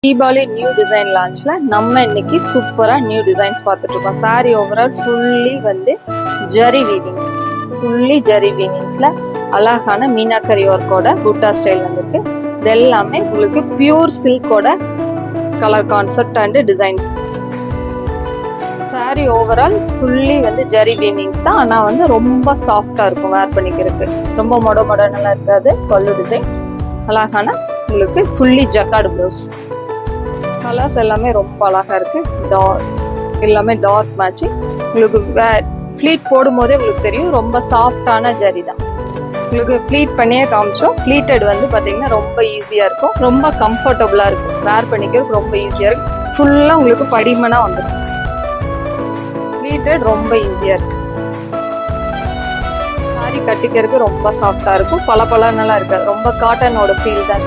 Deepavali new design லான்ச்ல நம்ம இன்னைக்கு சூப்பரா நியூ டிசைன்ஸ் பார்த்துட்டு இருக்கோம். சாரி ஓவரால் ஃபுல்லி வந்து ஜரி வீவிங்ஸ், ஃபுல்லி ஜரி வீவிங்ஸ்ல அழகான மீனாக்கரி ஒர்க்கோட புட்டா ஸ்டைல் வந்திருக்கு. இது எல்லாமே உங்களுக்கு பியூர் சில்கோட colour concept and designs. Sari overall fully வந்து ஜரி வீவிங்ஸ் தான், ஆனால் வந்து ரொம்ப சாஃப்டா இருக்கும் வேர் பண்ணிக்கிறதுக்கு. ரொம்ப மொடனெல்லாம் இருக்காது. பல்லு டிசைன் அழகான உங்களுக்கு ஃபுல்லி ஜக்கார்டு ப்ளவுஸ். கலர்ஸ் எல்லாமே ரொம்ப அழகா இருக்கு. எல்லாமே டார்க் மேட்சிங். உங்களுக்கு ஃப்ளீட் போடும் போதே உங்களுக்கு தெரியும் ரொம்ப சாஃப்டான ஜரி தான். உங்களுக்கு ஃப்ளீட் பண்ணியே காமிச்சோம். ஃப்ளீட்டட் வந்து பார்த்தீங்கன்னா ரொம்ப ஈஸியாக இருக்கும், ரொம்ப கம்ஃபர்டபுளாக இருக்கும், வேர் பண்ணிக்கிறதுக்கு ரொம்ப ஈஸியாக இருக்கும். ஃபுல்லாக உங்களுக்கு படிமனாக வந்துடும். ஃப்ளீட்டட் ரொம்ப ஈஸியாக இருக்கு. சாரி கட்டிக்கிறதுக்கு ரொம்ப சாஃப்டாக இருக்கும். பல நல்லா இருக்காது, ரொம்ப காட்டனோட ஃபீல் தான்.